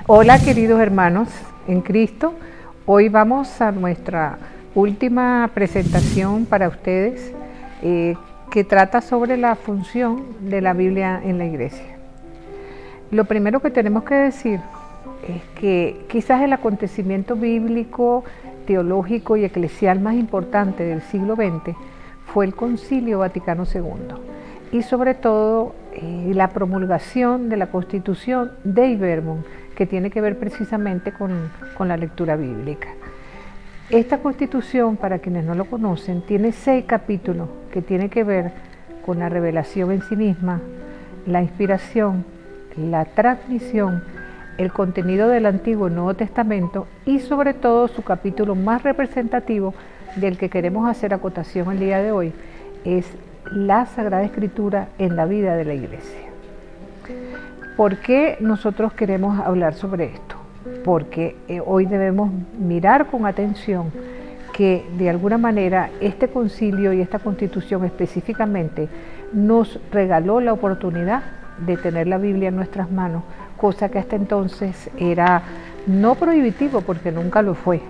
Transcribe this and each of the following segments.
Hola queridos hermanos en Cristo, hoy vamos a nuestra última presentación para ustedes que trata sobre la función de la Biblia en la iglesia. Lo primero que tenemos que decir es que quizás el acontecimiento bíblico, teológico y eclesial más importante del siglo XX fue el Concilio Vaticano II y sobre todo la promulgación de la Constitución Dei Verbum, que tiene que ver precisamente con la lectura bíblica. Esta Constitución, para quienes no lo conocen, tiene 6 capítulos que tienen que ver con la revelación en sí misma, la inspiración, la transmisión, el contenido del Antiguo y Nuevo Testamento y sobre todo su capítulo más representativo del que queremos hacer acotación el día de hoy es la Sagrada Escritura en la vida de la Iglesia. ¿Por qué nosotros queremos hablar sobre esto? Porque hoy debemos mirar con atención que de alguna manera este concilio y esta constitución específicamente nos regaló la oportunidad de tener la Biblia en nuestras manos, cosa que hasta entonces era no prohibitivo porque nunca lo fue,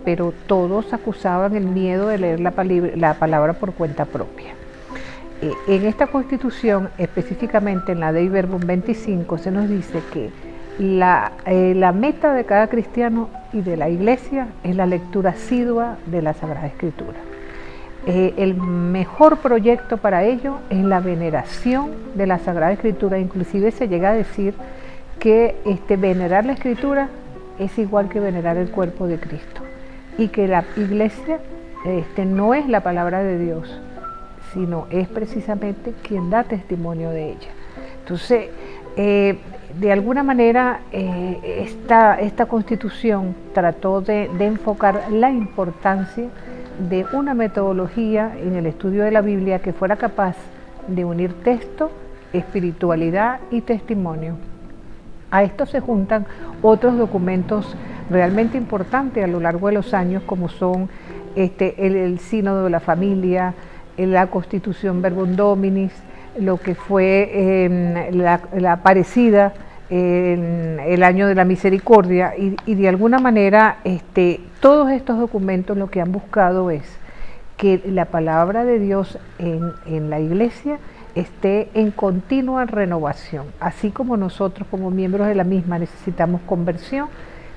pero todos acusaban el miedo de leer la palabra por cuenta propia. En esta Constitución, específicamente en la Dei Verbum 25, se nos dice que la meta de cada cristiano y de la Iglesia es la lectura asidua de la Sagrada Escritura. El mejor proyecto para ello es la veneración de la Sagrada Escritura. Inclusive se llega a decir que venerar la Escritura es igual que venerar el cuerpo de Cristo y que la Iglesia no es la palabra de Dios, sino es precisamente quien da testimonio de ella. Entonces, de alguna manera, esta Constitución trató de enfocar la importancia de una metodología en el estudio de la Biblia que fuera capaz de unir texto, espiritualidad y testimonio. A esto se juntan otros documentos realmente importantes a lo largo de los años, como son el Sínodo de la Familia, la Constitución Verbum Dominis, lo que fue la Aparecida, el Año de la Misericordia, y de alguna manera todos estos documentos lo que han buscado es que la palabra de Dios en la Iglesia esté en continua renovación. Así como nosotros como miembros de la misma necesitamos conversión,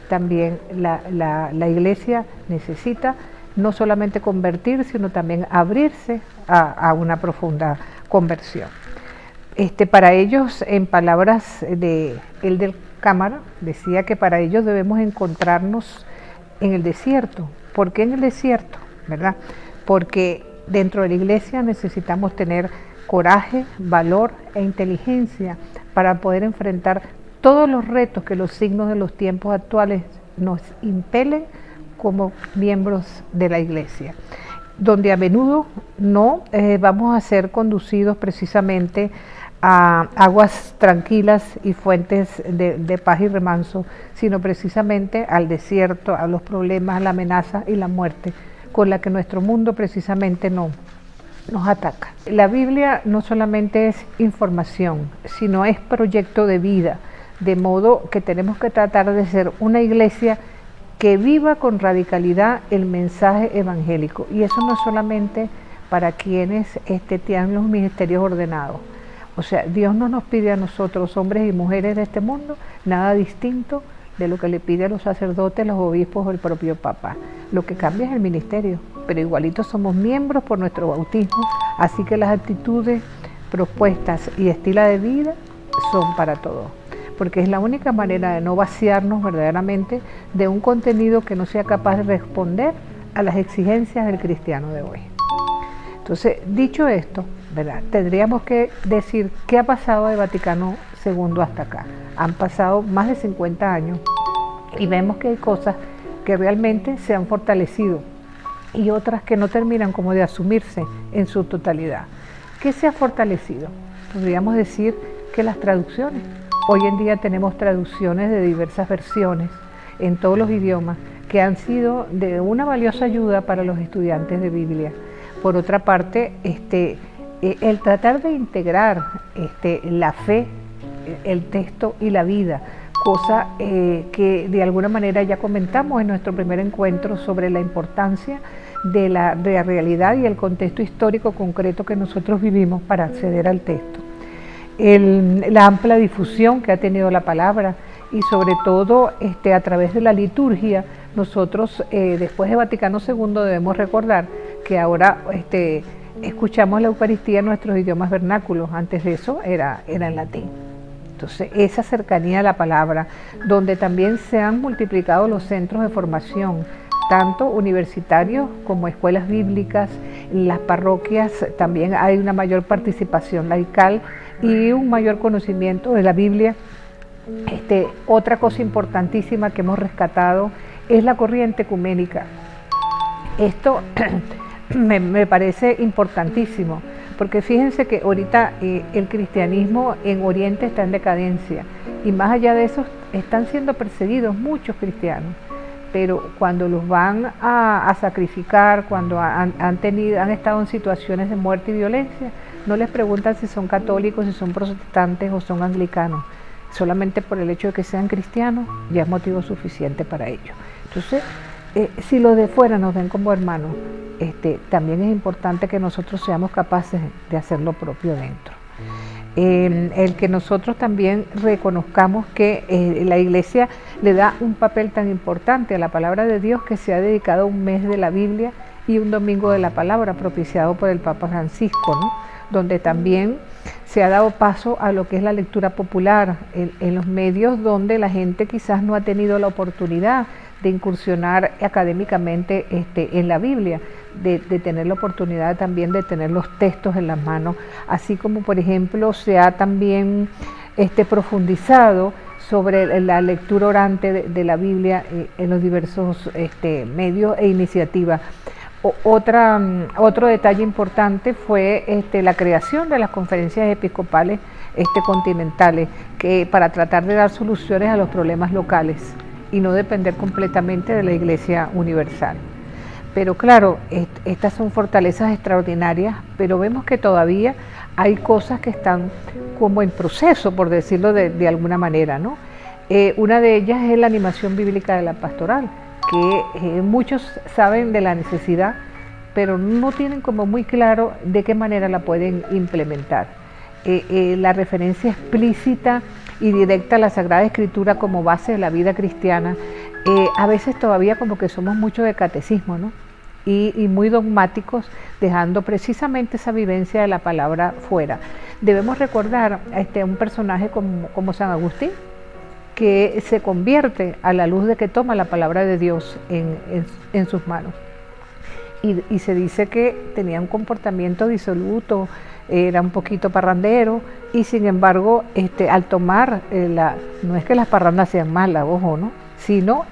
también la Iglesia necesita no solamente convertir, sino también abrirse a una profunda conversión. Para ellos, en palabras de el del Cámara, decía que para ellos debemos encontrarnos en el desierto. ¿Por qué en el desierto? ¿Verdad? Porque dentro de la Iglesia necesitamos tener coraje, valor e inteligencia para poder enfrentar todos los retos que los signos de los tiempos actuales nos impelen como miembros de la Iglesia, donde a menudo no vamos a ser conducidos precisamente a aguas tranquilas y fuentes de paz y remanso, sino precisamente al desierto, a los problemas, a la amenaza y la muerte con la que nuestro mundo precisamente nos ataca. La Biblia no solamente es información, sino es proyecto de vida, de modo que tenemos que tratar de ser una iglesia que viva con radicalidad el mensaje evangélico. Y eso no es solamente para quienes tienen los ministerios ordenados. O sea, Dios no nos pide a nosotros, hombres y mujeres de este mundo, nada distinto de lo que le pide a los sacerdotes, los obispos o el propio Papa. Lo que cambia es el ministerio, pero igualito somos miembros por nuestro bautismo, así que las actitudes, propuestas y estilo de vida son para todos, porque es la única manera de no vaciarnos verdaderamente de un contenido que no sea capaz de responder a las exigencias del cristiano de hoy. Entonces, dicho esto, ¿verdad?, tendríamos que decir qué ha pasado de Vaticano II hasta acá. Han pasado más de 50 años y vemos que hay cosas que realmente se han fortalecido y otras que no terminan como de asumirse en su totalidad. ¿Qué se ha fortalecido? Podríamos decir que las traducciones. Hoy en día tenemos traducciones de diversas versiones en todos los idiomas que han sido de una valiosa ayuda para los estudiantes de Biblia. Por otra parte, el tratar de integrar la fe, el texto y la vida cosa que de alguna manera ya comentamos en nuestro primer encuentro sobre la importancia de la realidad y el contexto histórico concreto que nosotros vivimos para acceder al texto. La amplia difusión que ha tenido la palabra y sobre todo a través de la liturgia, nosotros después de Vaticano II debemos recordar que ahora escuchamos la Eucaristía en nuestros idiomas vernáculos, antes de eso era en latín. Entonces, esa cercanía a la palabra, donde también se han multiplicado los centros de formación, tanto universitarios como escuelas bíblicas, las parroquias también hay una mayor participación laical y un mayor conocimiento de la Biblia. Otra cosa importantísima que hemos rescatado es la corriente ecuménica. Esto me parece importantísimo, porque fíjense que ahorita el cristianismo en Oriente está en decadencia y más allá de eso están siendo perseguidos muchos cristianos, pero cuando los van a sacrificar, cuando han estado en situaciones de muerte y violencia, no les preguntan si son católicos, si son protestantes o son anglicanos. Solamente por el hecho de que sean cristianos ya es motivo suficiente para ello. Entonces, si los de fuera nos ven como hermanos, también es importante que nosotros seamos capaces de hacer lo propio dentro. El que nosotros también reconozcamos que la Iglesia le da un papel tan importante a la palabra de Dios, que se ha dedicado un mes de la Biblia y un domingo de la palabra propiciado por el Papa Francisco, ¿no? Donde también se ha dado paso a lo que es la lectura popular en los medios, donde la gente quizás no ha tenido la oportunidad de incursionar académicamente en la Biblia, de tener la oportunidad también de tener los textos en las manos, así como por ejemplo se ha también profundizado sobre la lectura orante de la Biblia en los diversos medios e iniciativas. Otro detalle importante fue la creación de las conferencias episcopales continentales, que para tratar de dar soluciones a los problemas locales y no depender completamente de la Iglesia universal. Pero claro, estas son fortalezas extraordinarias, pero vemos que todavía hay cosas que están como en proceso, por decirlo de alguna manera, ¿no? Una de ellas es la animación bíblica de la pastoral, que muchos saben de la necesidad, pero no tienen como muy claro de qué manera la pueden implementar. La referencia explícita y directa a la Sagrada Escritura como base de la vida cristiana, a veces todavía como que somos mucho de catecismo, ¿no? Y muy dogmáticos, dejando precisamente esa vivencia de la palabra fuera. Debemos recordar a un personaje como San Agustín, que se convierte a la luz de que toma la palabra de Dios en sus manos. Y se dice que tenía un comportamiento disoluto, era un poquito parrandero, y sin embargo, al tomar, no es que las parrandas sean malas, ojo, ¿no? Sino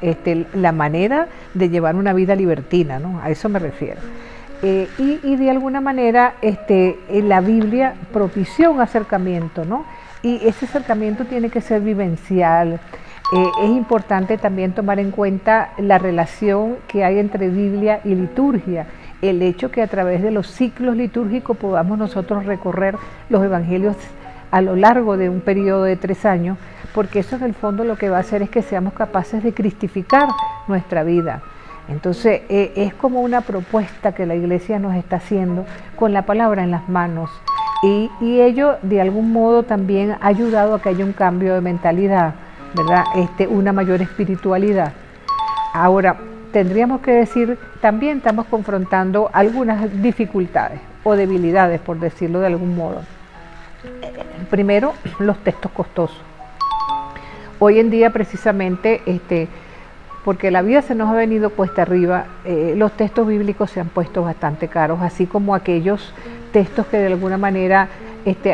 la manera de llevar una vida libertina, ¿no? A eso me refiero. Y de alguna manera la Biblia propició un acercamiento, ¿no? Y ese acercamiento tiene que ser vivencial. Es importante también tomar en cuenta la relación que hay entre Biblia y liturgia, el hecho que a través de los ciclos litúrgicos podamos nosotros recorrer los evangelios a lo largo de un periodo de 3 años, porque eso en el fondo lo que va a hacer es que seamos capaces de cristificar nuestra vida. Entonces es como una propuesta que la Iglesia nos está haciendo con la palabra en las manos, y ello de algún modo también ha ayudado a que haya un cambio de mentalidad, ¿verdad? Una mayor espiritualidad. Ahora, tendríamos que decir, también estamos confrontando algunas dificultades o debilidades, por decirlo de algún modo. Primero, los textos costosos. Hoy en día, precisamente, porque la vida se nos ha venido cuesta arriba, los textos bíblicos se han puesto bastante caros, así como aquellos textos que de alguna manera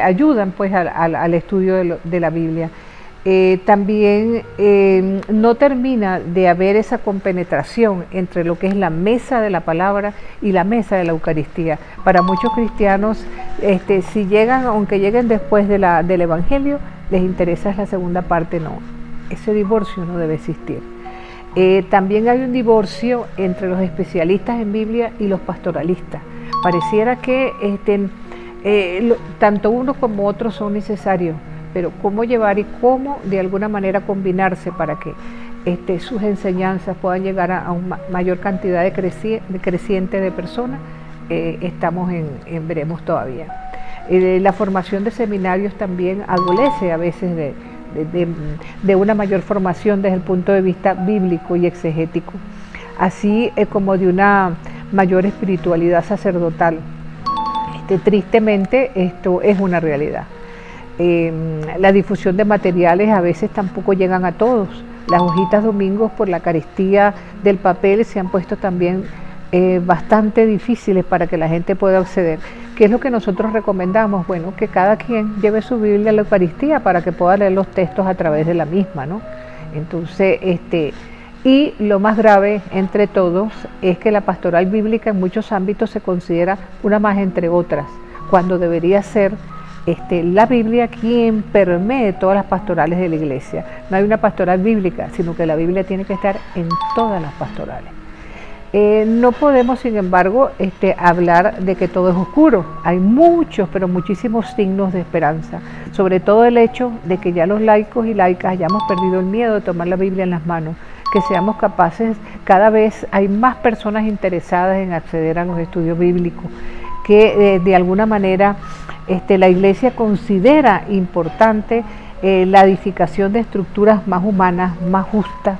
ayudan pues al estudio de la Biblia. También no termina de haber esa compenetración entre lo que es la mesa de la palabra y la mesa de la Eucaristía. Para muchos cristianos, si llegan, aunque lleguen después del Evangelio, les interesa la segunda parte, no. Ese divorcio no debe existir. También hay un divorcio entre los especialistas en Biblia y los pastoralistas. Pareciera que tanto unos como otros son necesarios, pero cómo llevar y cómo de alguna manera combinarse para que sus enseñanzas puedan llegar a una mayor cantidad de creciente de personas, estamos en veremos todavía. La formación de seminarios también adolece a veces de una mayor formación desde el punto de vista bíblico y exegético, así como de una mayor espiritualidad sacerdotal. Tristemente esto es una realidad. La difusión de materiales a veces tampoco llegan a todos. Las hojitas domingos por la carestía del papel se han puesto también bastante difíciles para que la gente pueda acceder. ¿Qué es lo que nosotros recomendamos? Bueno, que cada quien lleve su Biblia a la Eucaristía para que pueda leer los textos a través de la misma, ¿no? Entonces, y lo más grave entre todos es que la pastoral bíblica en muchos ámbitos se considera una más entre otras, cuando debería ser la Biblia quien permee todas las pastorales de la iglesia. No hay una pastoral bíblica, sino que la Biblia tiene que estar en todas las pastorales. No podemos, sin embargo, hablar de que todo es oscuro. Hay muchos, pero muchísimos signos de esperanza, sobre todo el hecho de que ya los laicos y laicas hayamos perdido el miedo de tomar la Biblia en las manos, que seamos capaces, cada vez hay más personas interesadas en acceder a los estudios bíblicos, que de alguna manera la Iglesia considera importante la edificación de estructuras más humanas, más justas,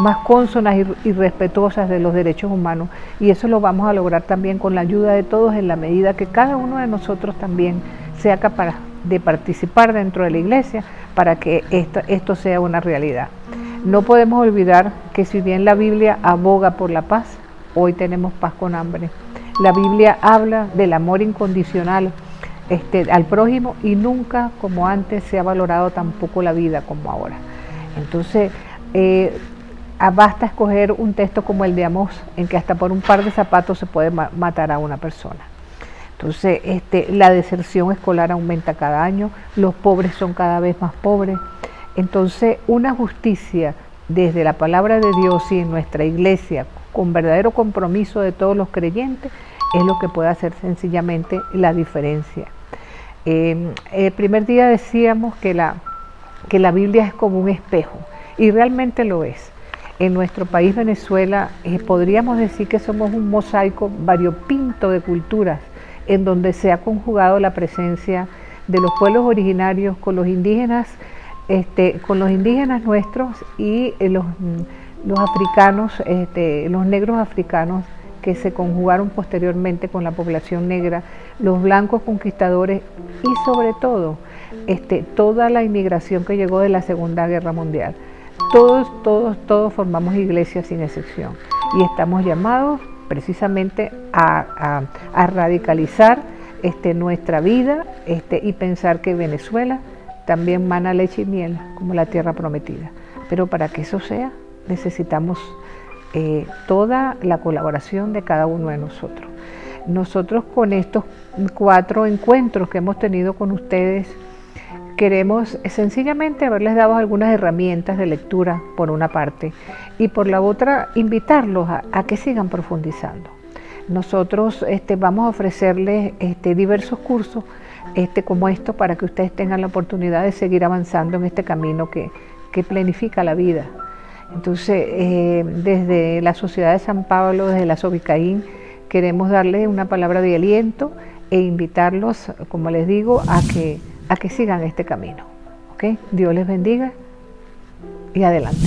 más cónsonas y respetuosas de los derechos humanos, y eso lo vamos a lograr también con la ayuda de todos en la medida que cada uno de nosotros también sea capaz de participar dentro de la Iglesia para que esto sea una realidad. No podemos olvidar que si bien la Biblia aboga por la paz, hoy tenemos paz con hambre. La Biblia habla del amor incondicional al prójimo y nunca como antes se ha valorado tampoco la vida como ahora. Entonces, basta escoger un texto como el de Amós, en que hasta por un par de zapatos se puede matar a una persona. Entonces, la deserción escolar aumenta cada año, los pobres son cada vez más pobres. Entonces, una justicia desde la palabra de Dios y en nuestra iglesia, con verdadero compromiso de todos los creyentes, es lo que puede hacer sencillamente la diferencia. El primer día decíamos que la Biblia es como un espejo, y realmente lo es. En nuestro país, Venezuela, podríamos decir que somos un mosaico variopinto de culturas, en donde se ha conjugado la presencia de los pueblos originarios con los indígenas nuestros y los africanos, los negros africanos que se conjugaron posteriormente con la población negra, los blancos conquistadores y sobre todo toda la inmigración que llegó de la Segunda Guerra Mundial. Todos formamos iglesias sin excepción y estamos llamados precisamente a radicalizar nuestra vida y pensar que Venezuela también mana leche y miel como la tierra prometida. Pero para que eso sea, necesitamos toda la colaboración de cada uno de nosotros. Nosotros con estos 4 encuentros que hemos tenido con ustedes, queremos sencillamente haberles dado algunas herramientas de lectura por una parte y por la otra invitarlos a que sigan profundizando. Nosotros vamos a ofrecerles diversos cursos como esto para que ustedes tengan la oportunidad de seguir avanzando en este camino que planifica la vida. Entonces, desde la Sociedad de San Pablo, desde la Sobicaín, queremos darles una palabra de aliento e invitarlos, como les digo, a que sigan este camino. ¿Okay? Dios les bendiga y adelante.